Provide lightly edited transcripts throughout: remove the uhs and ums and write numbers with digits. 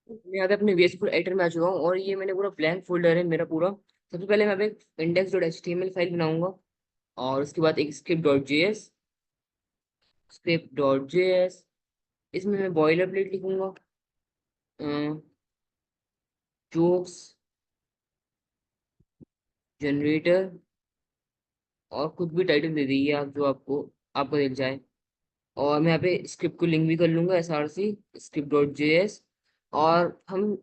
मैं यहाँ पे अपने VS Code एडिटर में आ चुका हूँ और ये मैंने पूरा ब्लैंक फोल्डर है मेरा पूरा। सबसे पहले मैं यहाँ पे index.html फाइल बनाऊंगा और उसके बाद एक स्क्रिप्ट.js इसमें मैं बॉयलर प्लेट लिखूंगा, जोक्स जनरेटर और कुछ भी टाइटल दे दीजिए आप जो आपको दिल जाए। और मैं यहाँ पे स्क्रिप्ट को लिंक भी कर लूंगा, src script.js। और हम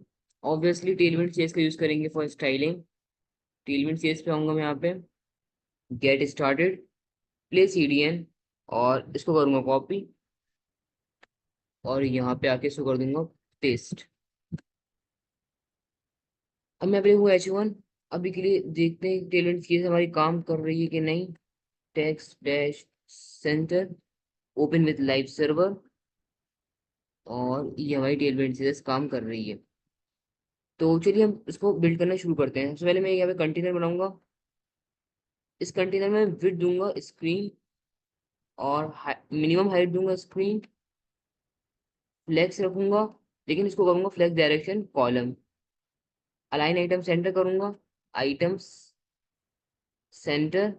ऑब्वियसली टेलविंड सीएस का यूज करेंगे फॉर स्टाइलिंग। टेलविंड सीएस पे आऊंगा मैं यहाँ पे, गेट स्टार्टेड, प्ले cdn और इसको करूंगा कॉपी और यहाँ पे आके इसको कर दूंगा पेस्ट। अब मैं अपने हूँ H1। अभी के लिए देखते हैं टेलविंड सीएस हमारी काम कर रही है कि नहीं। Text dash centre, open with live server, और ये हमारी टेलविंड सीएस काम कर रही है। तो चलिए हम इसको बिल्ड करना शुरू करते हैं। सबसे पहले मैं यहाँ पे कंटेनर बनाऊंगा। इस कंटेनर में विड्थ दूंगा स्क्रीन और मिनिमम हाइट दूंगा स्क्रीन। फ्लेक्स रखूंगा, लेकिन इसको करूंगा flex direction column. Align item center करूंगा, आइटम्स सेंटर,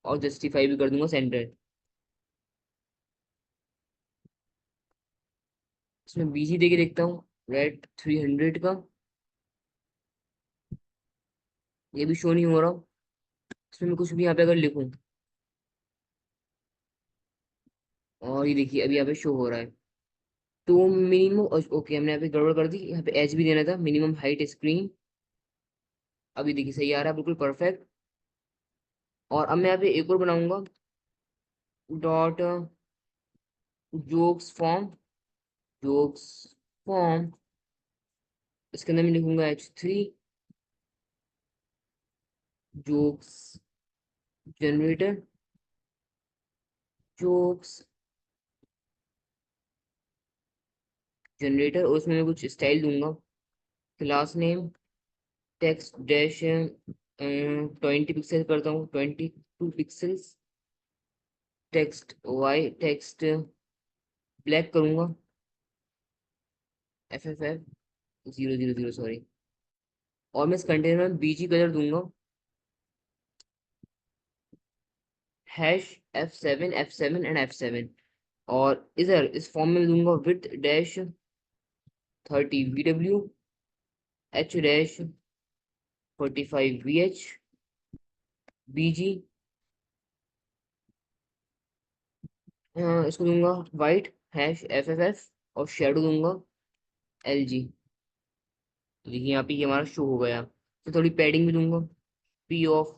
और जस्टिफाई भी कर दूंगा सेंटर। इसमें बीजी देके देखता हूँ, रेड 300 का, ये भी शो नहीं हो रहा। इसमें मैं कुछ भी यहाँ पे अगर लिखूं, और ये देखिए अभी यहाँ पे शो हो रहा है। तो मिनिमम, ओके हमने यहाँ पे गड़बड़ कर दी, यहाँ पे एच भी देना था, मिनिमम हाइट स्क्रीन। अभी देखिए सही आ रहा है, बिल्कुल परफेक्ट। और अब मैं यहाँ पे एक और बनाऊंगा, dot jokes form, jokes form. इसके अंदर मैं लिखूंगा H3 jokes generator, jokes generator, और उसमें मैं कुछ स्टाइल दूंगा। Class name text dash 20 pixel करता हूँ, 22 pixels. Text Y text black करूंगा, FFF 000 सॉरी। और मैं इस कंटेनर में बीजी कलर दूंगा, #F7 और इधर इस फॉर्म में दूंगा with dash 30 VW, H dash 45 VH, BG। इसको दूंगा वाइट #FFF और शेडो दूंगा LG। तो देखिए यहाँ पे ये हमारा शो हो गया। तो थोड़ी पैडिंग भी दूंगा, P of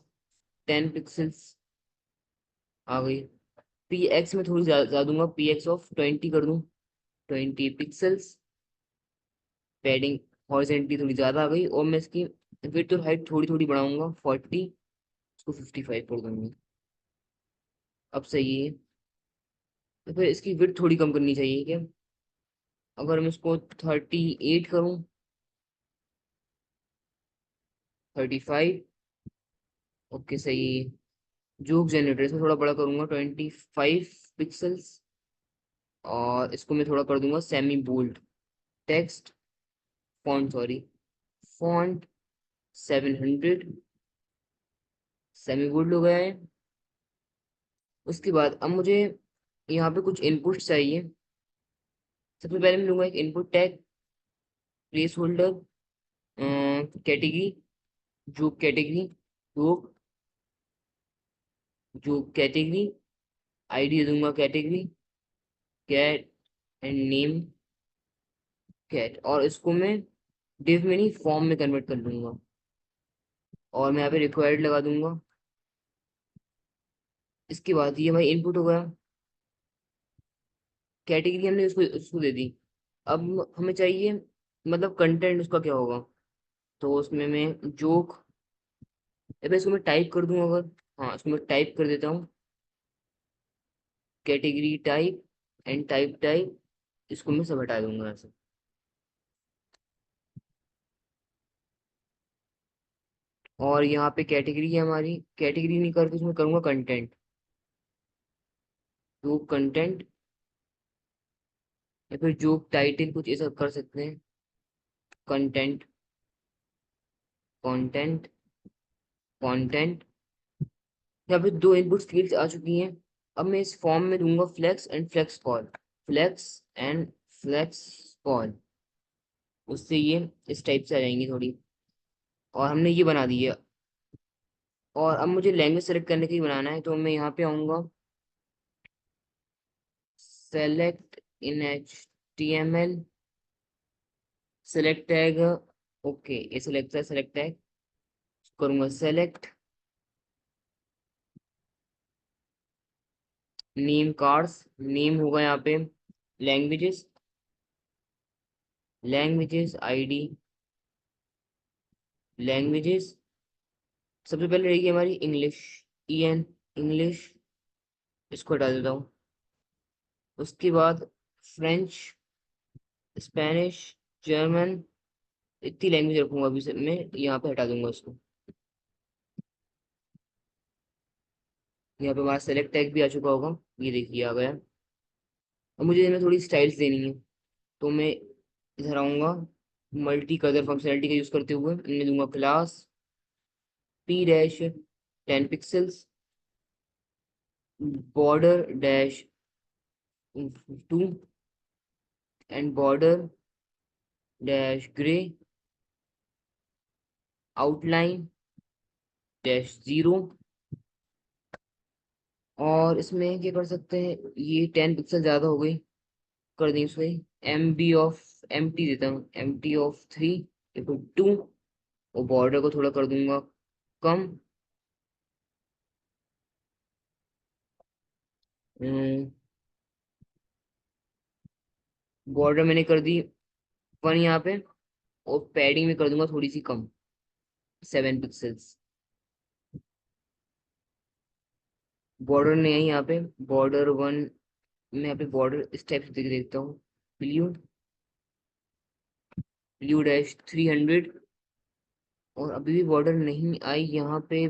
10 पिक्सल्स आ गई। PX में थोड़ी ज्यादा दूंगा, PX of 20 कर दूं, 20 पिक्सल्स। पैडिंग हॉरिजेंटली थोड़ी ज्यादा आ गई, और मैं इसकी विड्थ और हाइट थोड़ी थोड़ी बढ़ाऊंगा, 40, इसको 55 कर दूंगा। अब सही है। तो फिर इसकी विड्थ थोड़ी कम करनी चाहिए क्या? अगर मैं इसको 38 करूँ, 35, ओके सही है। जोक जनरेटर इसमें थोड़ा बड़ा करूंगा, 25 पिक्सल्स। और इसको मैं थोड़ा कर दूंगा semi bold. Text font sorry, font 700, semi bold हो गया है। उसके बाद अब मुझे यहाँ पे कुछ इनपुट चाहिए। सबसे पहले मैं लूंगा एक input tag, placeholder, category, जो कैटेगरी, जो जो कैटेगरी, आईडी दे दूंगा category, cat and name cat. और इसको मैं डिव में नहीं फॉर्म में कन्वर्ट कर लूंगा, और मैं यहाँ पे रिक्वायर्ड लगा दूंगा। इसके बाद ये हमारी इनपुट हो गया, कैटेगरी हमने उसको उसको दे दी। अब हमें चाहिए मतलब कंटेंट उसका क्या होगा। तो उसमें मैं जोक, अगर इसको मैं टाइप कर दूं अगर, हाँ इसको मैं टाइप कर देता हूँ, category type and type type, इसको मैं सब हटा दूंगा ऐसे। और यहाँ पे कैटेगरी है हमारी, कैटेगरी नहीं करके उसमें करूंगा कंटेंट, जो कंटेंट, या फिर जो टाइटल कुछ ऐसा कर सकते हैं। Content, content, content. यहाँ पे दो इनपुट फील्ड्स आ चुकी हैं। अब मैं इस फॉर्म में दूंगा flex and flex col, flex and flex col. उससे ये इस टाइप से आ जाएंगी थोड़ी। और हमने ये बना दी है। और अब मुझे लैंग्वेज सेलेक्ट करने के लिए बनाना है, तो मैं यहाँ पे आऊंगा, select in HTML, select tag. Okay, ये सेलेक्ट है, सेलेक्ट टैग करूंगा सेलेक्ट, नेम कार्ड्स, नेम होगा यहाँ पे लैंग्वेजेस, लैंग्वेजेस आईडी, लैंग्वेजेस। सबसे पहले रहेगी हमारी इंग्लिश, EN, इंग्लिश, इसको हटा देता हूँ। उसके बाद फ्रेंच, स्पेनिश, जर्मन, इतनी लैंग्वेज रखूंगा अभी से मैं, यहाँ पे हटा दूंगा उसको। यहाँ पे हमारा सेलेक्ट टैग भी आ चुका होगा, ये देखिए आ गया। अब मुझे इनमें थोड़ी स्टाइल्स देनी है, तो मैं इधर आऊंगा, मल्टी कलर फंक्शनैलिटी का यूज करते हुए इनमें दूंगा class P-10 pixels, border -2, and border -grey, outline -0। और इसमें क्या कर सकते हैं, ये 10 पिक्सल ज्यादा हो गई, कर दी उसमें MB देता हूँ, MT(3)(2), और बॉर्डर को थोड़ा कर दूंगा कम। बॉर्डर मैंने कर दी 1 यहाँ पे, और पैडिंग में कर दूंगा थोड़ी सी कम, 7 पिक्सल्स। बॉर्डर नहीं है यहाँ पे, बॉर्डर 1, मैं यहाँ पे बॉर्डर इस टाइप से देखता हूँ, ब्लू, ब्लू -300। और अभी भी बॉर्डर नहीं आई यहाँ पे,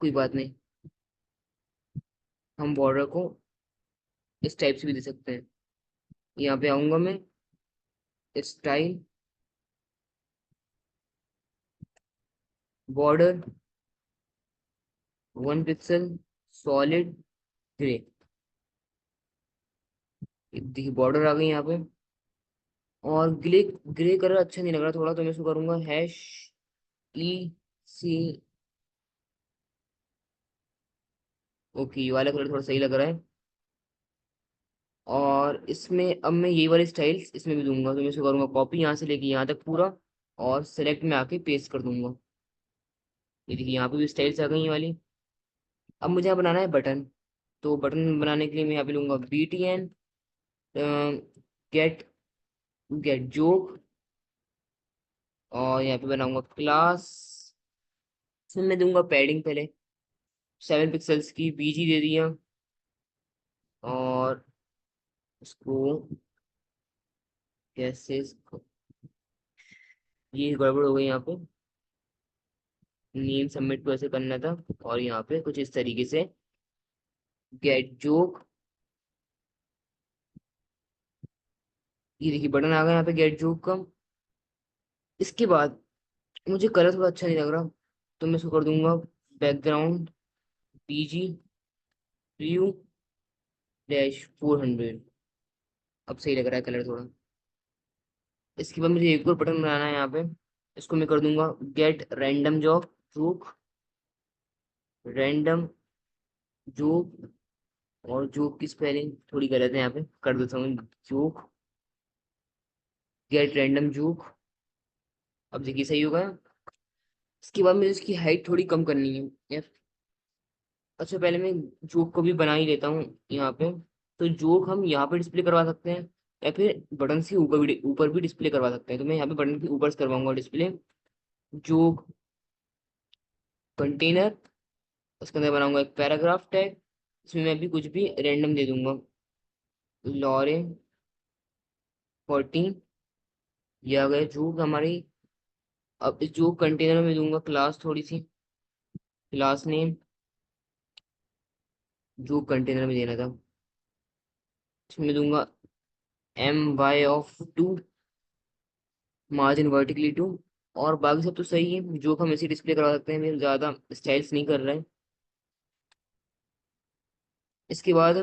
कोई बात नहीं, हम बॉर्डर को इस टाइप से भी दे सकते हैं। यहाँ पे आऊंगा मैं, style, border 1 pixel, solid grey. देखिए बॉर्डर आ गई यहाँ पे। और ग्रे, ग्रे कलर अच्छा नहीं लग रहा थोड़ा, तो मैं इसको करूंगा #EC। ओके, ये वाला कलर थोड़ा सही लग रहा है। और इसमें अब मैं ये वाली स्टाइल्स इसमें भी दूंगा, तो मैं इसको करूंगा कॉपी यहाँ से लेके यहाँ तक पूरा, और सेलेक्ट में आके पेस्ट कर दूंगा। ये देखिए यहाँ पे भी स्टाइल्स आ गई ये वाली। अब मुझे यहाँ बनाना है बटन, तो बटन बनाने के लिए मैं यहाँ पे लूंगा BTN, गेट, गेट जोक, और यहाँ पे बनाऊंगा क्लास। इसमें मैं दूंगा पैडिंग पहले, 7 पिक्सल्स की BG दे दिया। और इसको कैसे ये गड़बड़ हो गई यहाँ पे, नेम सबमिट को ऐसे करना था, और यहाँ पे कुछ इस तरीके से गेट जोक। ये देखिए बटन आ गया यहाँ पे गेट जोक का। इसके बाद मुझे कलर थोड़ा अच्छा नहीं लग रहा, तो मैं इसको कर दूंगा बैकग्राउंड BG Blue -400। अब सही लग रहा है कलर थोड़ा। इसके बाद मुझे एक और बटन बनाना है यहाँ पे, इसको मैं कर दूंगा gate random job joke, random joke. और जोक की स्पेलिंग थोड़ी गलत है, यहाँ पे कर देता हूँ जोक, गेट रैंडम जोक। अब देखिए सही होगा। इसके बाद मुझे इसकी हाइट थोड़ी कम करनी है यार। अच्छा, पहले मैं जोक को भी बना ही लेता हूँ यहाँ पे। तो जोक हम यहाँ पे डिस्प्ले करवा सकते हैं, या फिर बटन के ऊपर भी डिस्प्ले करवा सकते हैं। तो मैं यहाँ पे बटन के ऊपर से करवाऊंगा डिस्प्ले, जोक कंटेनर। उसके अंदर बनाऊंगा एक पैराग्राफ टैग, इसमें मैं भी कुछ भी रैंडम दे दूंगा, लॉरे 14। ये आ गए जोक हमारी। अब इस जोक कंटेनर में दूंगा क्लास थोड़ी सी, क्लास नेम, जोक कंटेनर में देना था। इसमें दूंगा MY(2), मार्जिन वर्टिकली टू, और बाकी सब तो सही है, जो हम ऐसे डिस्प्ले करवा सकते हैं, फिर ज़्यादा स्टाइल्स नहीं कर रहे हैं। इसके बाद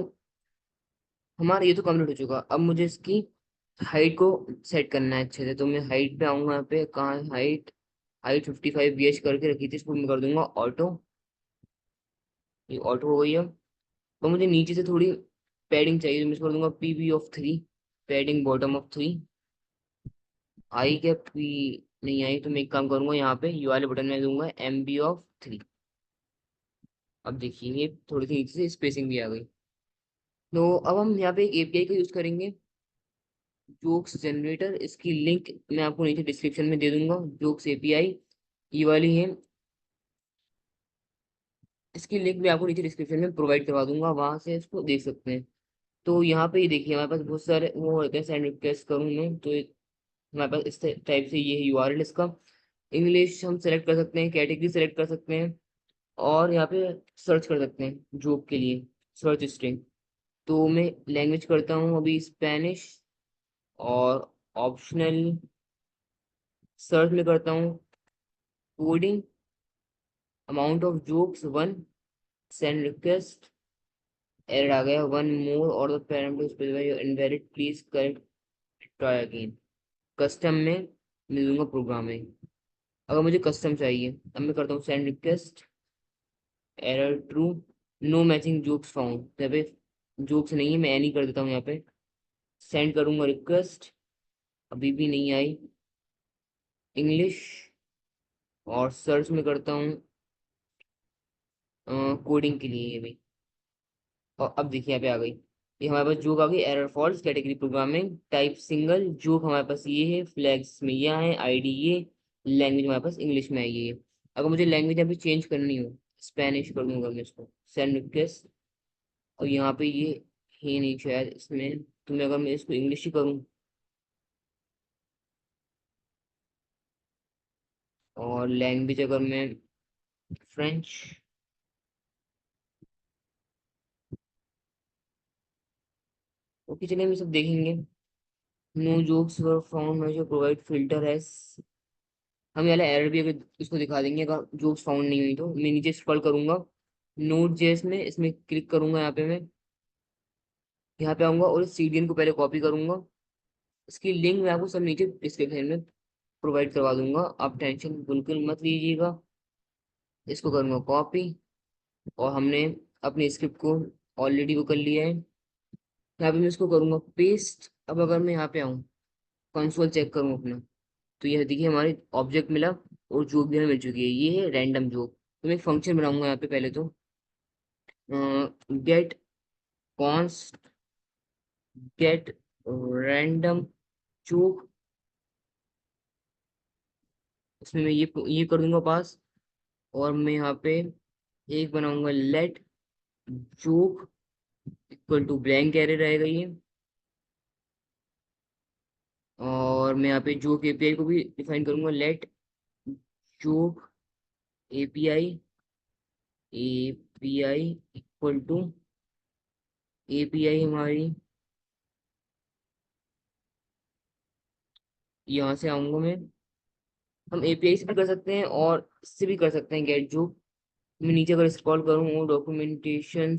हमारा ये तो कंप्लीट हो चुका। अब मुझे इसकी हाइट को सेट करना है अच्छे से, तो मैं हाइट पे आऊंगा, यहाँ पे कहाँ है हाइट, हाइट 55 VH करके रखी थी, इसको मैं कर दूंगा ऑटो। ये ऑटो हो गई है। तो मुझे नीचे से थोड़ी पैडिंग चाहिए, तो मैं इसको कर दूंगा PB of 3, padding bottom of 3। आई क्या पी, नहीं आई, तो मैं एक काम करूंगा, यहाँ पे यू वाले बटन में दूंगा MB of 3। अब देखिए ये थोड़ी सी नीचे से स्पेसिंग भी आ गई। तो अब हम यहाँ पे एक API का यूज करेंगे, जोक्स जनरेटर। इसकी लिंक मैं आपको नीचे डिस्क्रिप्शन में दे दूंगा, जोक्स API ये वाली है। इसकी लिंक मैं आपको नीचे डिस्क्रिप्शन में प्रोवाइड करवा दूंगा, वहां से इसको देख सकते हैं। तो यहाँ पे ये देखिए हमारे पास बहुत सारे वो होते हैं, सेंड रिक्वेस्ट करूँ मैं तो हमारे पास इस टाइप से ये है URL इसका। इंग्लिश हम सेलेक्ट कर सकते हैं, कैटेगरी सेलेक्ट कर सकते हैं, और यहाँ पे सर्च कर सकते हैं जॉब के लिए, सर्च स्ट्रिंग। तो मैं लैंग्वेज करता हूँ अभी स्पेनिश, और ऑप्शनल सर्च में करता हूँ coding, amount of jobs 1, send request, error आ गया, वन मोर और the parameter specify invalid, please correct, try again. Custom में मैं दूंगा प्रोग्रामिंग, अगर मुझे कस्टम चाहिए। अब मैं करता हूँ send request, error true, no matching jokes found, यहाँ पे जोक्स नहीं है, मैं एनी कर देता हूँ यहाँ पे। सेंड करूंगा रिक्वेस्ट, अभी भी नहीं आई इंग्लिश, और सर्च में करता हूँ कोडिंग के लिए ये भी। और अब देखिए यहाँ पे आ गई, ये हमारे पास जोक आ गई, error false, category programming, type single, joke हमारे पास ये है, फ्लैग्स में यहाँ है, ID ये, लैंग्वेज हमारे पास इंग्लिश में है ये। अगर मुझे लैंग्वेज यहाँ पे चेंज करनी हो, स्पेनिश कर दूंगा मैं इसको, सेंड रिक्वेस्ट, और यहाँ पे ये है नहीं शायद इसमें, तो मैं अगर मैं इसको इंग्लिश ही करूँ, और लैंग्वेज अगर मैं फ्रेंच, ओके चलिए हम ये सब देखेंगे। नो जोक्स वर फाउंड जो प्रोवाइड फिल्टर है, हम यहाँ एरर भी अगर इसको दिखा देंगे, अगर जोक्स फाउंड नहीं हुई तो मैं नीचे स्क्रॉल करूंगा, नोट जेएस में इसमें क्लिक करूंगा, यहाँ पे मैं यहाँ पे आऊंगा और इस CDN को पहले कॉपी करूंगा। इसकी लिंक मैं आपको सब नीचे डिस्क्रिप्शन में प्रोवाइड करवा दूंगा, आप टेंशन बिल्कुल मत लीजिएगा। इसको करूंगा कॉपी, और हमने अपने स्क्रिप्ट को ऑलरेडी वो कर लिया है, यहाँ पे मैं इसको करूंगा पेस्ट। अब अगर मैं यहाँ पे आऊँ, कंसोल चेक करूँ अपना, तो ये देखिए हमारे ऑब्जेक्ट मिला, और जॉब भी हमें मिल चुकी है, ये है रैंडम जॉब। तो मैं एक फंक्शन बनाऊंगा यहाँ पे पहले तो, get const, get random job, इसमें मैं ये कर दूंगा पास, और मैं यहाँ पे एक बनाऊंगा let job equal to blank array रहेगा ये, और मैं यहाँ पे जॉब API को भी डिफाइन करूंगा, let job API equal to API हमारी, यहाँ से आऊंगा मैं, हम API से भी कर सकते हैं और इससे भी कर सकते हैं गेट जो। मैं नीचे अगर स्क्रॉल करूँ डॉक्यूमेंटेशन,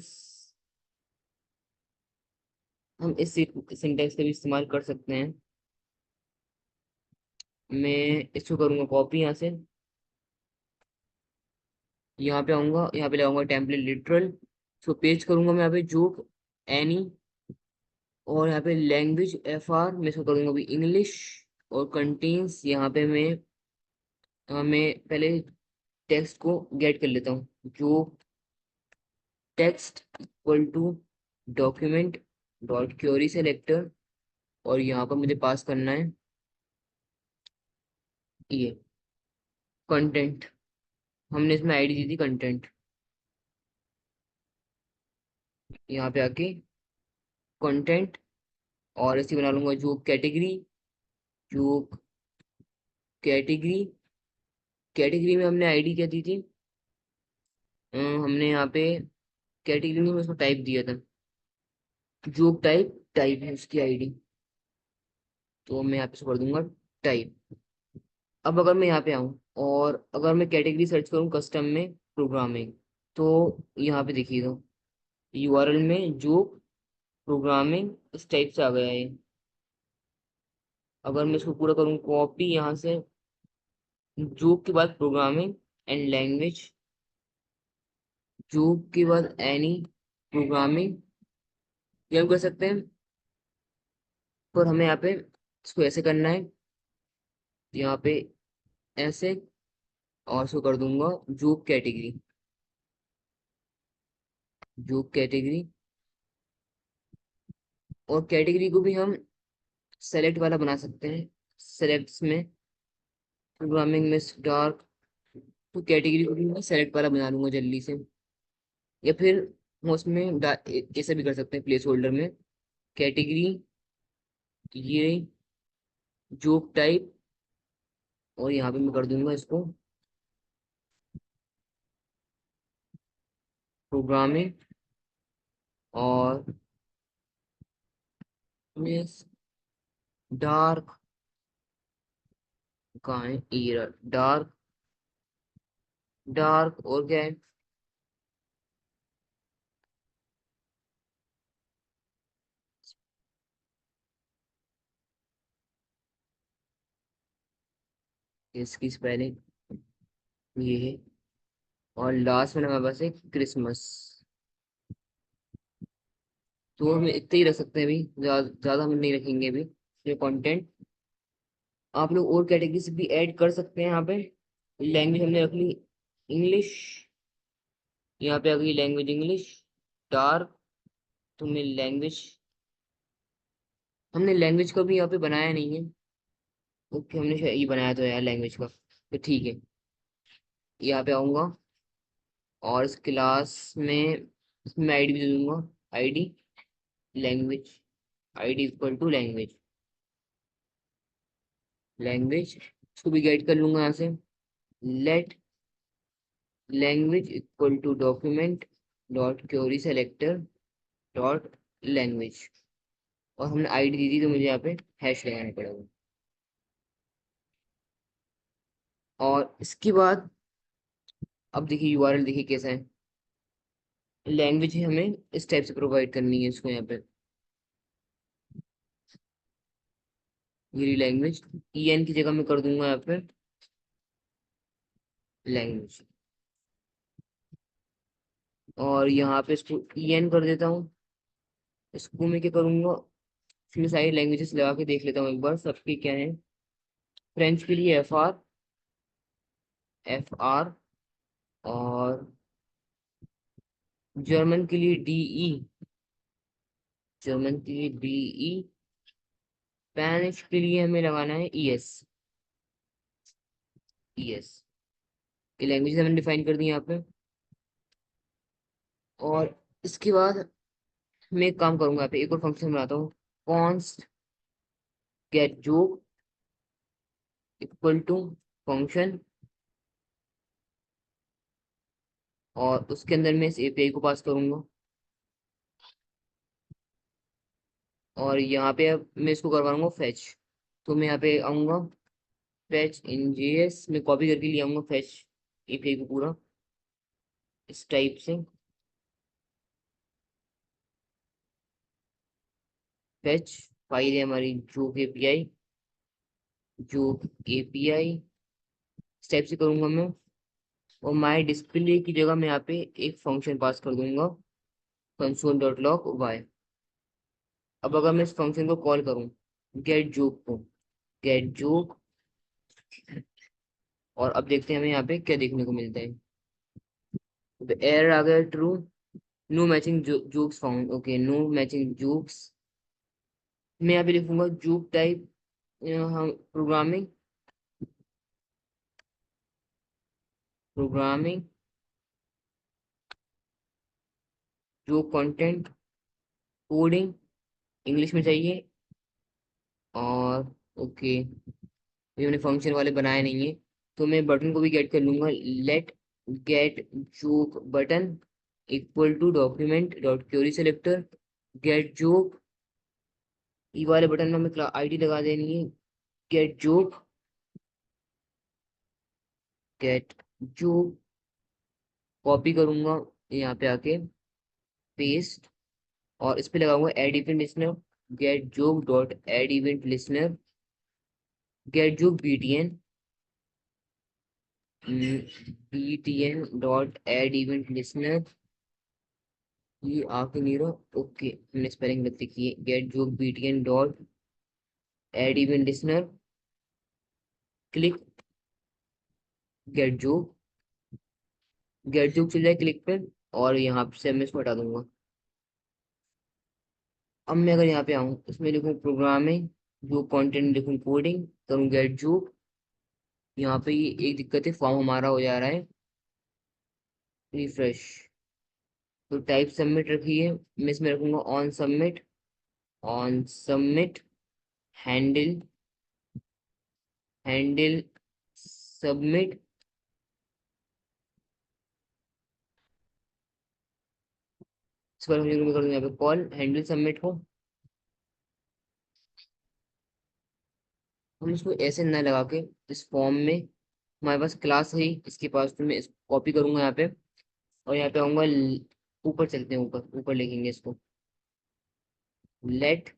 हम इस सिंटेक्स का भी इस्तेमाल कर सकते हैं। मैं इसको करूँगा कॉपी यहाँ से, यहाँ पे आऊँगा, यहाँ पे लगाऊंगा टेम्पलेट लिटरल, इसको पेस्ट करूंगा मैं यहाँ पे जोक एनी, और यहाँ पे लैंग्वेज FR मैं इसको करूँगा अभी इंग्लिश, और कंटेन्स यहाँ पे मैं पहले टेक्स्ट को गेट कर लेता हूँ, जो text equal to document dot query selector, और यहाँ पर मुझे पास करना है ये कंटेंट, हमने इसमें ID दी थी कंटेंट, यहाँ पे आके कंटेंट, और इसे बना लूंगा जो कैटेगरी, जो कैटेगरी, कैटेगरी में हमने ID क्या दी थी, हमने यहाँ पे कैटेगरी में उसको टाइप दिया था, जो टाइप टाइप है उसकी ID, तो मैं यहाँ पे इसको कर दूंगा टाइप। अब अगर मैं यहाँ पे आऊँ और अगर मैं कैटेगरी सर्च करूँ कस्टम में प्रोग्रामिंग, तो यहाँ पे देखिएगा यूआरएल में जो प्रोग्रामिंग इस टाइप से आ गया है। अगर मैं इसको पूरा करूँ कॉपी यहाँ से, जो के बाद प्रोग्रामिंग एंड लैंग्वेज, जो के बाद एनी प्रोग्रामिंग, ये हम कर सकते हैं। पर हमें यहाँ पे इसको ऐसे करना है, यहाँ पे ऐसे, और इसको कर दूंगा जो कैटेगरी, जो कैटेगरी। और कैटेगरी को भी हम सेलेक्ट वाला बना सकते हैं, सेलेक्ट्स में प्रोग्रामिंग में डार्क, तो कैटेगरी को भी मैं सेलेक्ट वाला बना लूंगा जल्दी से। या फिर हम उसमें ऐसा भी कर सकते हैं प्लेस होल्डर में कैटेगरी, ये जॉब टाइप, और यहाँ पे मैं कर दूंगा इसको प्रोग्रामिंग, और डार्क, कहाँ है ये, डार्क, डार्क और क्या है, इसकी स्पेलिंग ये है, और लास्ट में हमारे पास है क्रिसमस। तो हम इतने ही रख सकते हैं अभी, ज्यादा हम नहीं रखेंगे अभी ये कंटेंट। आप लोग और कैटेगरी से भी ऐड कर सकते हैं यहाँ पे। लैंग्वेज हमने रख ली इंग्लिश, यहाँ पे आ गई लैंग्वेज इंग्लिश, डार्क, तो मैं लैंग्वेज, हमने लैंग्वेज का भी यहाँ पे बनाया नहीं है। ओके, हमने शायद ये बनाया तो है यार लैंग्वेज का, तो ठीक है। यहाँ पे आऊंगा और इस क्लास में इसमें आईडी भी दे दूंगा, ID language, ID equal to language, language इसको भी गाइड कर लूंगा यहाँ से। Let language equal to document dot query selector dot language, और हमने आईडी दी थी तो मुझे यहाँ पे हैश लगाना पड़ेगा। और इसके बाद अब देखिए यूआरएल देखिए कैसा है, लैंग्वेज हमें इस टाइप से प्रोवाइड करनी है इसको यहाँ पे, ये लैंग्वेज ईएन की जगह मैं कर दूंगा यहाँ पे लैंग्वेज, और यहाँ पे इसको ईएन कर देता हूँ। इसको मैं क्या करूँगा, इसमें सारी लैंग्वेजेस लगा के देख लेता हूँ एक बार सबके क्या है। फ्रेंच के लिए एफ आर, एफ आर, और जर्मन के लिए डी ई, जर्मन के लिए डी ई, स्पेनिश के लिए हमें लगाना है ई एस, ई एस। ये लैंग्वेज हमने डिफाइन कर दी यहाँ पे। और इसके बाद मैं एक काम करूंगा, यहाँ पे एक और फंक्शन बनाता हूँ, कॉन्स्ट गेट जो इक्वल टू फंक्शन, और उसके अंदर मैं इस एपीआई को पास करूंगा। और यहाँ पे अब मैं इसको करवाऊंगा फैच, तो मैं यहाँ पे आऊंगा फैच इन जेएस में कॉपी करके ले आऊंगा फैच एपीआई को पूरा इस टाइप से, फैच फाइल है हमारी जो एपीआई, जो एपीआई इस टाइप से करूंगा मैं। और माई डिस्प्ले की जगह मैं यहाँ पे एक फंक्शन पास कर दूंगा कंसोल डॉट लॉग वाई। अब अगर मैं इस फंक्शन को कॉल करूँ गेट जोक को, गेट जोक, और अब देखते हैं हमें यहाँ पे क्या देखने को मिलता है। एरर आ गया true, no matching jokes found, okay no matching jokes. मैं यहाँ पे लिखूंगा जोक टाइप, हम प्रोग्रामिंग, प्रोग्रामिंग जो कंटेंट कोडिंग इंग्लिश में चाहिए। और ओके, ये मैंने फंक्शन वाले बनाए नहीं है, तो मैं बटन को भी गेट कर लूंगा, let get joke button equal to document dot query selector get joke, ई वाले बटन में हमें आईडी लगा देनी है get joke, get joke, copy करूंगा यहाँ पे आके, पेस्ट, और इस पे लगाऊंगा add event listener, get joke dot add event listener, get joke BTN, BTN dot add event listener, ये आके नहीं रहा, ओके मैंने स्पेलिंग गलती की है, get joke BTN dot add event listener, click get joke, get joke चल जाए क्लिक पे, और यहाँ से मैं इसको हटा दूंगा। अब मैं अगर यहाँ पे आऊँ, इसमें लिखूँ प्रोग्रामिंग, जो कंटेंट लिखूँ कोडिंग, करूँ गेट जोक, यहाँ पे ये एक दिक्कत है, फॉर्म हमारा हो जा रहा है, रिफ्रेश, तो टाइप सबमिट रखिए, मैं इसमें रखूंगा on submit, on submit, handle, handle submit, इस पर मैं कर दूंगा यहाँ पे कॉल हैंडल सबमिट को। हम इसको ऐसे ना लगा के, इस फॉर्म में हमारे पास क्लास है ही, इसके पास तो मैं इस कॉपी करूंगा यहाँ पे, और यहाँ पे आऊंगा, ऊपर चलते हैं, ऊपर ऊपर लिखेंगे इसको, let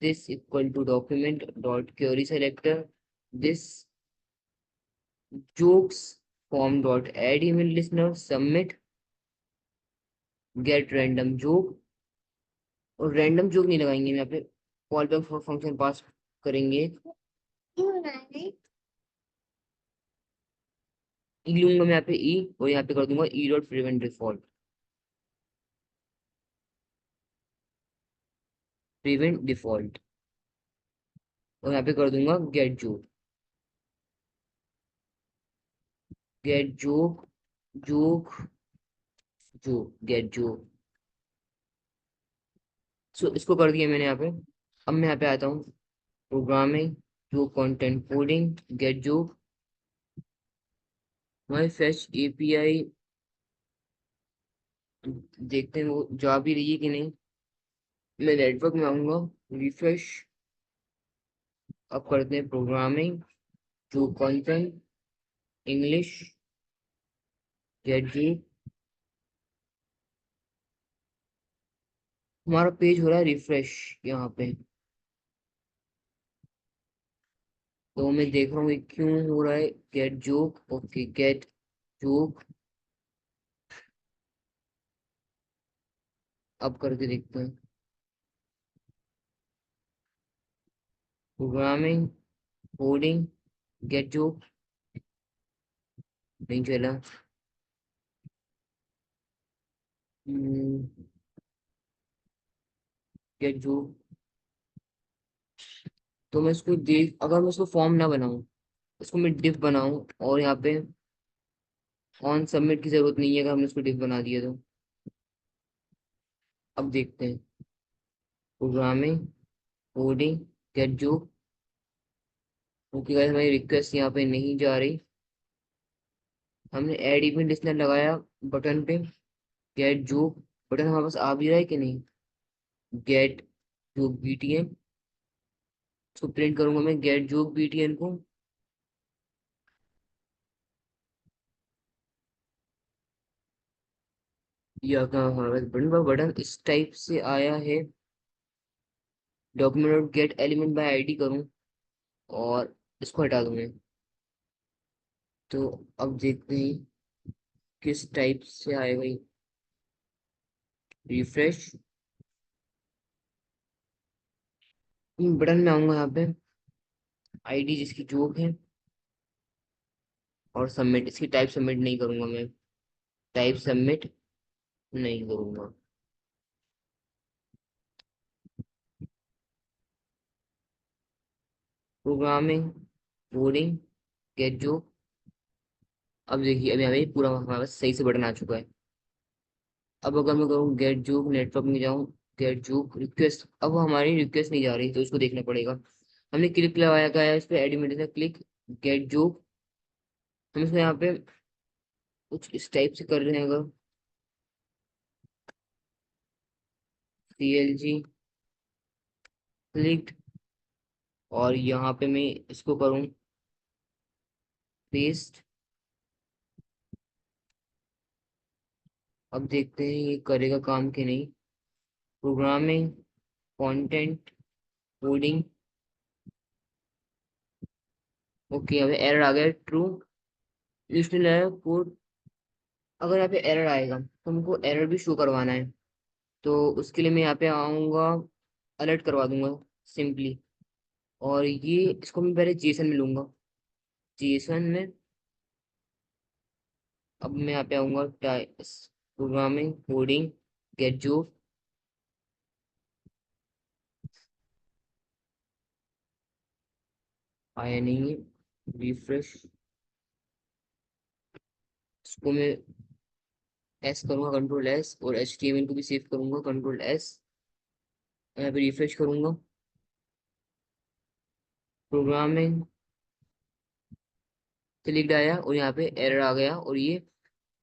this equal to document dot query selector, this jokes form dot add email listener submit get random joke, और रैंडम जोक नहीं लगाएंगे यहाँ पे, कॉल बैक फंक्शन पास करेंगे, ई लूंगा मैं यहाँ पे ई, और यहाँ पे कर दूंगा e dot prevent default, prevent default, और यहाँ पे कर दूंगा get joke, get joke, joke, joke, get joke, so इसको कर दिया मैंने यहाँ पे। अब मैं यहाँ पे आता हूँ, प्रोग्रामिंग, जो कंटेंट कोडिंग, गेट जोक, हमारी फेच एपीआई, देखते हैं वो जा भी रही है कि नहीं, मैं नेटवर्क में आऊंगा, रिफ्रेश, अब करते हैं प्रोग्रामिंग, जो कंटेंट इंग्लिश, गेट जोक, हमारा पेज हो रहा है रिफ्रेश यहाँ पे, तो मैं देख रहा हूँ ये क्यों हो रहा है, get joke, okay get joke, अब करके देखते हैं, प्रोग्रामिंग, कोडिंग, गेट जोक, नहीं चला, गेट जोक, तो मैं इसको देख, अगर मैं इसको फॉर्म ना बनाऊं, इसको मैं डिफ बनाऊं, और यहाँ पे ऑन सबमिट की जरूरत नहीं है अगर हमने इसको डिफ बना दिया तो, अब देखते हैं, प्रोग्रामिंग, कोडिंग, गेट जोक, क्योंकि गाइस हमारी रिक्वेस्ट यहाँ पे नहीं जा रही, हमने ऐड इवेंट लिस्टनर लगाया बटन पे, गेट जोक, बटन हमारे पास आ भी रहा है कि नहीं, गेट जोक बीटीएन, इसको प्रिंट करूंगा मैं गेट जोक बीटीएन को, या कहाँ हमारे पास बटन पर बटन इस टाइप से आया है, document gate element by ID करूँ, और इसको हटा दूँ मैं, तो अब देखते हैं किस टाइप से आएगा ये, रिफ्रेश, बटन में आऊंगा यहाँ पे, आईडी जिसकी जोक है, और सबमिट, इसकी टाइप सबमिट नहीं करूंगा मैं, टाइप सबमिट नहीं करूंगा, प्रोग्रामिंग, कोडिंग, गेट जोक, अब देखिए अभी हमें पूरा हमारे पास सही से बटन आ चुका है। अब अगर मैं करूँ गेट जोक, नेटवर्क में जाऊँ, गेट जोक रिक्वेस्ट, अब हमारी रिक्वेस्ट नहीं जा रही, तो इसको देखना पड़ेगा, हमने क्लिक लगाया गया है इस पे एडिमेंट से क्लिक, गेट जोक, हम इसको यहाँ पे कुछ इस टाइप से कर रहे हैं, अगर सी एल जी क्लिक, और यहाँ पे मैं इसको करूँ पेस्ट। अब देखते हैं ये करेगा काम कि नहीं। Programming, content, coding. ओके, यहाँ पे एरर आ गया ट्रू। इसने कोड। अगर यहाँ पे एरर आएगा तो हमको एरर भी शो करवाना है। तो उसके लिए मैं यहाँ पे आऊँगा, अलर्ट करवा दूंगा सिंपली। और ये इसको मैं पहले जेसन में लूंगा। जेसन में अब मैं यहाँ पे आऊँगा प्रोग्रामिंग कोडिंग गेट जो। आया नहीं है। रिफ्रेश। इसको मैं एस करूंगा, कंट्रोल एस, और एच टी एम एल को भी सेव करूंगा, कंट्रोल एस। यहाँ पे रिफ्रेश करूंगा। प्रोग्रामिंग क्लिक आया और यहाँ पे एरर आ गया और ये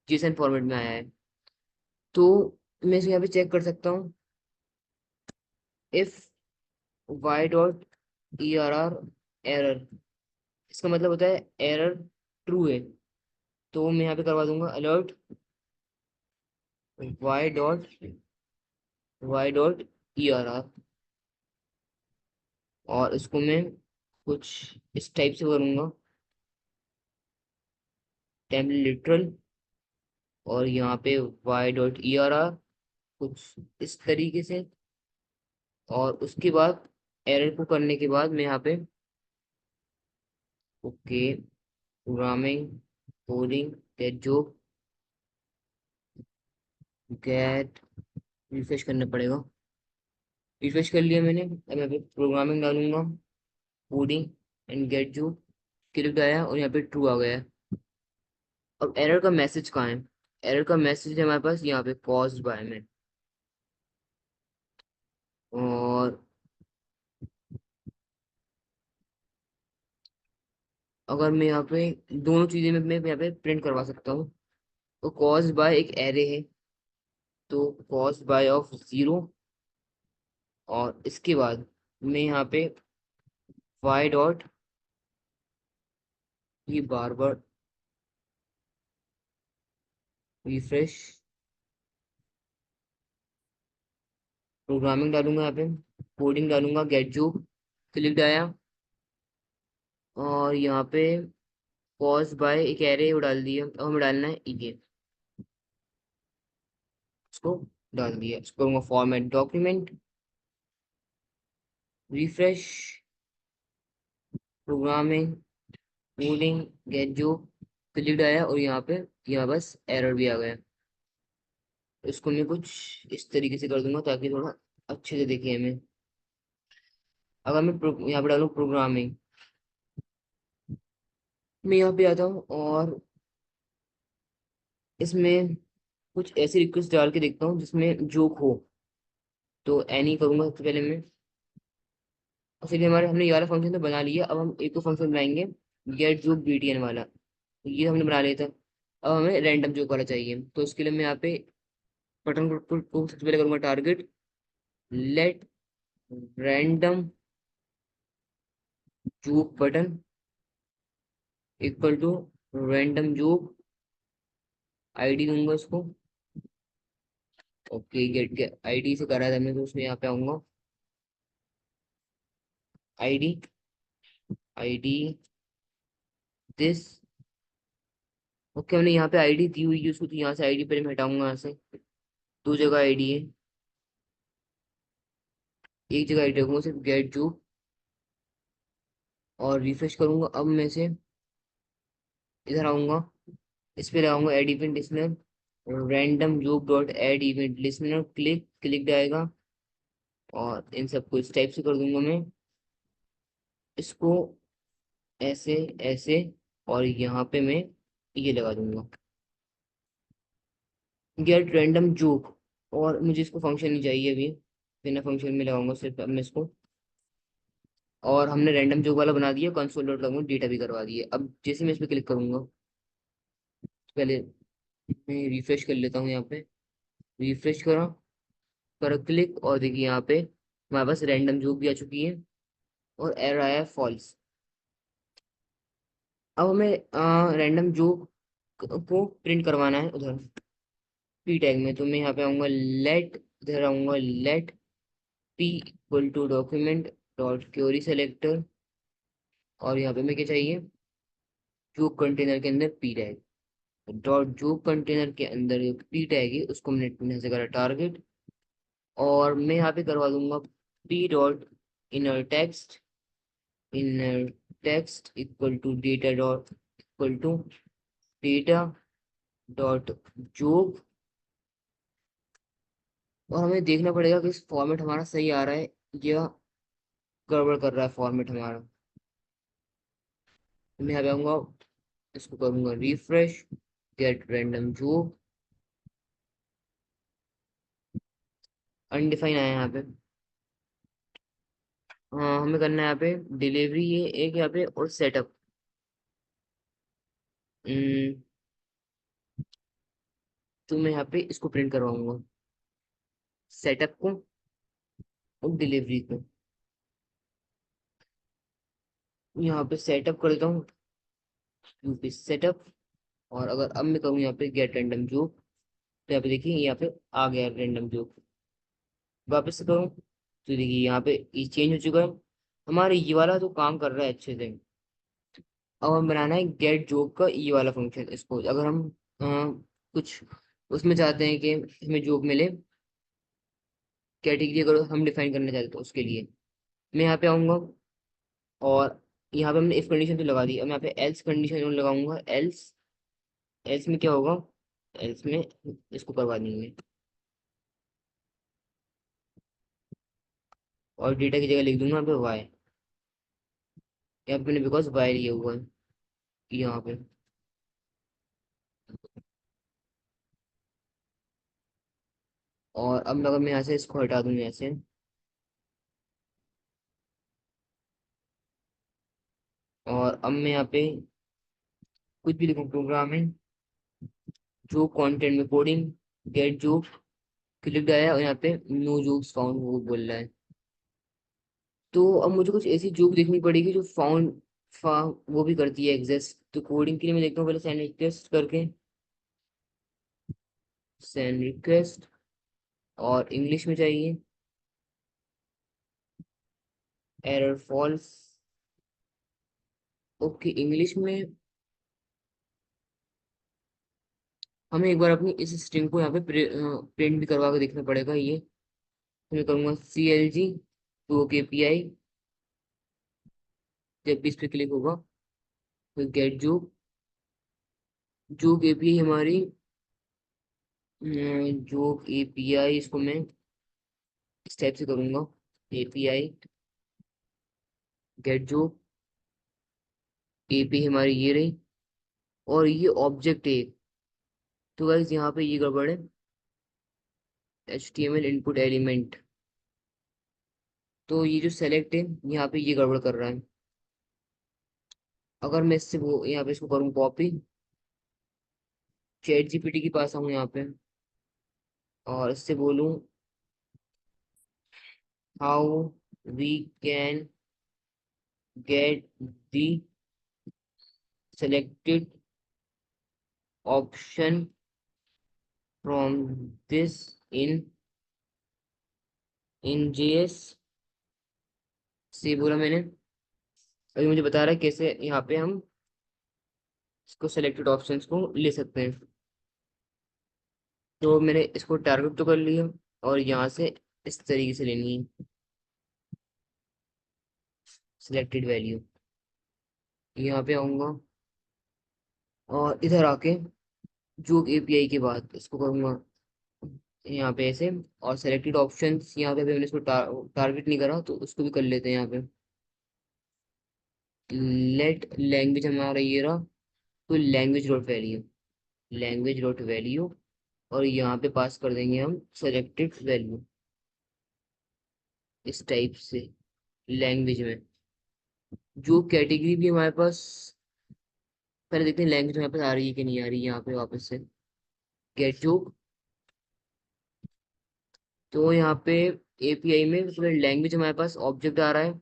जेसन फॉर्मेट में आया है। तो मैं इसे यहाँ पे चेक कर सकता हूँ। If Y dot E R R error, इसका मतलब होता है एरर ट्रू है। तो मैं यहाँ पे करवा दूंगा alert Y dot E R R. और इसको मैं कुछ इस टाइप से करूंगा, टेम्पलेट लिटरल। और यहाँ पे Y dot E R R कुछ इस तरीके से। और उसके बाद एरर को करने के बाद मैं यहाँ पे ओके प्रोग्रामिंग कोडिंग गेट जो गेट, रिफ्रेश करना पड़ेगा। रिफ्रेश कर लिया मैंने। अब यहाँ पे प्रोग्रामिंग डालूंगा कोडिंग एंड गेट जो, क्लिक आया और यहाँ पे ट्रू आ गया है। अब एरर का मैसेज कहाँ है? एरर का मैसेज है हमारे पास यहाँ पे कॉज्ड बाय में। और अगर मैं यहाँ पे दोनों चीजें मैं यहाँ पे प्रिंट करवा सकता हूँ। तो कॉज्ड बाय एक एरे है, तो कॉज्ड बाय ऑफ 0। और इसके बाद मैं यहाँ पे वाई डॉट, ये बार बार रिफ्रेश, प्रोग्रामिंग डालूंगा यहाँ पे, कोडिंग डालूंगा गेट जो, क्लिक आया। और यहाँ पे कॉज बाय एक एरे वो डाल दिया। अब हमें डालना है ये, इसको डाल दिया। इसको करूँगा format document, refresh, programming coding get जो, क्लिक आया और यहाँ पे यहाँ बस एरर भी आ गया। इसको मैं कुछ इस तरीके से कर दूंगा ताकि थोड़ा अच्छे से दिखे हमें। अगर मैं यहाँ पे डालूँ प्रोग्रामिंग, मैं यहाँ पे आता हूँ और इसमें कुछ ऐसी रिक्वेस्ट डाल के देखता हूँ जिसमें जोक हो। तो एनी करूंगा सबसे पहले मैं। और फिर हमारे हमने ये वाला फंक्शन तो बना लिया। अब हम एक तो फंक्शन बनाएंगे गेट जोक बीटीएन वाला। ये हमने बना लिया था। अब हमें रैंडम जोक वाला चाहिए, तो उसके लिए मैं यहाँ पे बटन को सबसे पहले करूंगा target, let random joke button equal to random joke ID दूंगा इसको। ओके, गेट के आईडी से करा था हमने, तो उसमें यहाँ पे आऊंगा आईडी, आईडी दिस। ओके, हमने यहाँ पे आईडी दी हुई है उसको, तो यहाँ से आईडी पहले मैं हटाऊंगा। यहाँ से दो जगह आईडी है, एक जगह आईडी रखूंगा सिर्फ गेट जो। और रिफ्रेश करूंगा। अब मैं से इधर आऊंगा, इस पे लगाऊंगा add event listener, random job dot add event listener, click आएगा। और इन सबको इस टाइप से कर दूंगा मैं, इसको ऐसे ऐसे। और यहाँ पे मैं ये लगा दूंगा गेट रैंडम जॉब। और मुझे इसको फंक्शन नहीं चाहिए अभी, बिना फंक्शन में लगाऊंगा सिर्फ अब मैं इसको। और हमने रैंडम जॉब वाला बना दिया, कंसोल डॉट लगाऊंगा, डेटा भी करवा दिए। अब जैसे मैं इस पे क्लिक करूंगा, पहले मैं रिफ्रेश कर लेता हूँ। यहाँ पे रिफ्रेश करा, कर क्लिक, और देखिए यहाँ पे हमारे पास रैंडम जॉब भी आ चुकी है। और एरर आया फॉल्स। अब हमें रैंडम जो को प्रिंट करवाना है उधर पी टैग में, तो मैं यहाँ पे आऊंगा लेट, इधर आऊंगा let P equal to document dot query selector, और यहाँ पे मैं क्या चाहिए, जो कंटेनर के अंदर पी टैग डॉट, जो कंटेनर के अंदर पी टैग है उसको मैंने यहाँ से करा टारगेट, और मैं यहाँ पे करवा दूंगा p dot inner text, inner text equal to data dot equal to data dot joke. और हमें देखना पड़ेगा कि इस फॉर्मेट हमारा सही आ रहा है या गड़बड़ कर रहा है फॉर्मेट हमारा। मैं यहाँ पे आऊंगा, इसको करूंगा refresh, gate random job, undefine आया यहाँ पे। हाँ हमें करना है यहाँ पे डिलीवरी, ये एक यहाँ पे, और सेटअप। तो मैं यहाँ पे इसको प्रिंट करवाऊंगा, सेटअप को और डिलीवरी को। यहाँ पे सेटअप कर देता हूँ, यूपी सेटअप। और अगर अब मैं कहूँ यहाँ पे गेट रैंडम जॉब, तो यहाँ पे देखिए यहाँ पे आ गया रैंडम जॉब। वापस से करूँ तो देखिए यहाँ पे ये चेंज हो चुका है, हमारे ये वाला तो काम कर रहा है अच्छे से। अब हम बनाना है गेट जॉब का ये वाला फंक्शन। इसको अगर हम कुछ उसमें चाहते हैं कि हमें जॉब मिले, कैटेगरी अगर हम डिफाइन करना चाहते हैं तो उसके लिए मैं यहाँ पे आऊँगा, और यहाँ पे हमने इफ कंडीशन तो लगा दी, अब मैं यहाँ पे एल्स कंडीशन लगाऊंगा। एल्स, एल्स में क्या होगा, एल्स में इसको करवा देंगे, और डेटा की जगह लिख दूंगा यहाँ पे वाई, यहाँ पे मैंने बिकॉज वाई लिया हुआ है यहाँ पे। और अब अगर मैं यहाँ से इसको हटा दूँ ऐसे, और अब मैं यहाँ पे कुछ भी लिखूँ प्रोग्रामिंग जो कंटेंट में कोडिंग गेट जॉब क्लिक आया, और यहाँ पे नो जॉब्स फाउंड वो बोल रहा है। तो अब मुझे कुछ ऐसी जॉब देखनी पड़ेगी जो फाउंड वो भी करती है एग्जिस्ट। तो कोडिंग के लिए मैं देखता हूँ पहले सेंड रिक्वेस्ट करके, सेंड रिक्वेस्ट, और इंग्लिश में चाहिए एरर फॉल्स। ओके इंग्लिश में हमें एक बार अपनी इस स्ट्रिंग को यहाँ पे प्रिंट भी करवा के देखना पड़ेगा। ये तो मैं करूँगा CLG टू KPI, जब भी इस पर क्लिक होगा तो गेट जो KPI हमारी, जो API, इसको मैं इस टाइप से करूँगा, API गेट जो API हमारी ये रही, और ये ऑब्जेक्ट है। तो गाइस यहाँ पे ये गड़बड़ है, HTML इनपुट एलिमेंट, तो ये जो सेलेक्ट है यहाँ पे ये गड़बड़ कर रहा है। अगर मैं इससे वो यहाँ पे इसको करूँ कॉपी, चैट जीपीटी के पास आऊँ यहाँ पे, और इससे बोलूँ how we can get the selected option from this in JS, से बोला मैंने। अभी मुझे बता रहा है कैसे यहाँ पे हम इसको सेलेक्टेड ऑप्शंस को ले सकते हैं। तो मैंने इसको टारगेट तो कर लिया, और यहाँ से इस तरीके से लेनी है सिलेक्टेड वैल्यू। यहाँ पे आऊँगा, और इधर आके जो API के बाद इसको करूँगा यहाँ पे ऐसे, और सेलेक्टेड ऑप्शंस यहाँ पे भी मैंने इसको टारगेट नहीं करा तो उसको भी कर लेते हैं यहाँ पे। लेट लैंग्वेज हमारा ये रहा, तो language dot value, language dot value, और यहाँ पे पास कर देंगे हम सेलेक्टेड वैल्यू इस टाइप से लैंग्वेज में। जो कैटेगरी भी हमारे पास, पहले देखते हैं लैंग्वेज हमारे पास आ रही है कि नहीं आ रही है। यहाँ पे वापस से गेट जो, तो यहाँ पे API में लैंग्वेज हमारे पास ऑब्जेक्ट आ रहा है,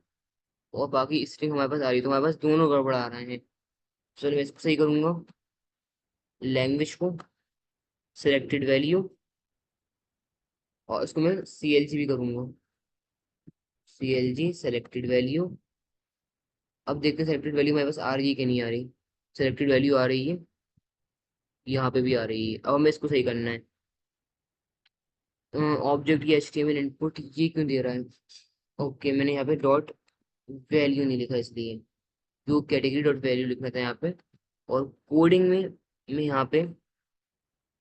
और बाकी स्ट्रिंग हमारे पास आ रही है, तो हमारे पास दोनों गड़बड़ आ रहे हैं। चलो मैं इसको सही करूंगा। लैंग्वेज को सिलेक्टेड वैल्यू, और इसको मैं CLG भी करूंगा। CLG selected value. अब देखते हैं सेलेक्टेड वैल्यू हमारे पास आ रही है कि नहीं आ रही। सेलेक्टेड वैल्यू आ रही है, यहाँ पे भी आ रही है। अब हमें इसको सही करना है। ऑब्जेक्ट की HTML इनपुट ये क्यों दे रहा है। ओके, मैंने यहाँ पे डॉट वैल्यू नहीं लिखा, इसलिए जो कैटेगरी डॉट वैल्यू लिखना था यहाँ पे। और कोडिंग में मैं यहाँ पे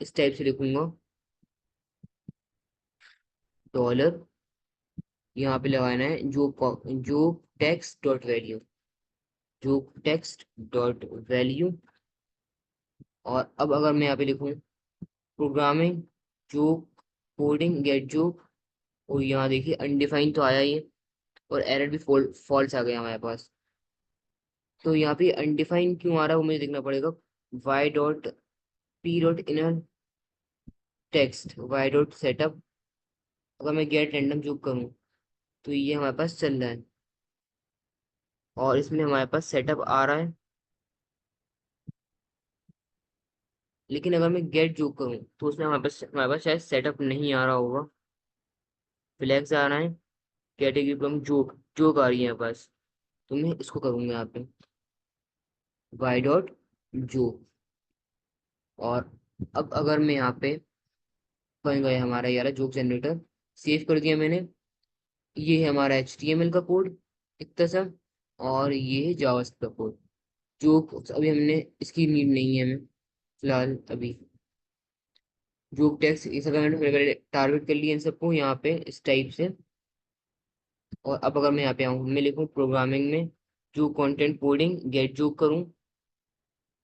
इस टाइप से लिखूंगा, डॉलर, यहाँ पे लगाना है जो टेक्स्ट डॉट वैल्यू, जो टेक्स्ट डॉट वैल्यू। और अब अगर मैं यहाँ पे लिखूँ प्रोग्रामिंग जो कोडिंग गेट जो, और यहाँ देखिए अनडिफाइंड तो आया ही है, और एरर भी फॉल्स आ गया हमारे पास। तो यहाँ पे अनडिफाइंड क्यों आ रहा है वो मुझे देखना पड़ेगा। Y dot P dot inner text Y dot setup. अगर मैं गेट रैंडम जो करूँ तो ये हमारे पास चल रहा है, और इसमें हमारे पास सेटअप आ रहा है। लेकिन अगर मैं गेट जो करूँ तो उसमें हमारे पास शायद सेटअप नहीं आ रहा होगा, फ्लैग्स आ रहा है। कैटेगरी प्रॉब्लम जोक जोक आ रही है हमारे पास। तो मैं इसको करूँगा यहाँ पे वाई डॉट जो। और अब अगर मैं यहाँ पे बन गया हमारा यार जोक जनरेटर, सेव कर दिया मैंने। ये है हमारा HTML का कोड इतना सा, और ये है जावास्क्रिप्ट का कोड। जो अभी हमने इसकी नीड नहीं है हमें फिलहाल अभी। जो टेक्स्ट इस अगर मैंने टारगेट कर लिया इन सबको यहाँ पे इस टाइप से। और अब अगर मैं यहाँ पे आऊँ, मैं लिखूँ प्रोग्रामिंग में जो कंटेंट कोडिंग गेट जो करूँ,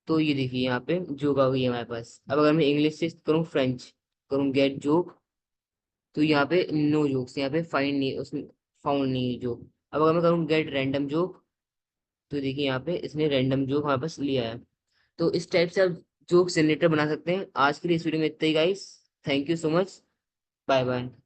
तो ये देखिए यहाँ पे जोक आ गई है हमारे पास। अब अगर मैं इंग्लिश से करूँ, फ्रेंच करूँ गेट जोक, तो यहाँ पे नो जोक्स, यहाँ पे फाइंड नहीं, उसमें फाउंड नहीं जोक। अब अगर मैं करूँ गेट रैंडम जोक, तो देखिए यहाँ पे इसने रैंडम जोक हमारे पास लिया है। तो इस टाइप से आप जोक जनरेटर बना सकते हैं। आज के लिए इस वीडियो में इतना ही guys. Thank you so much. Bye bye.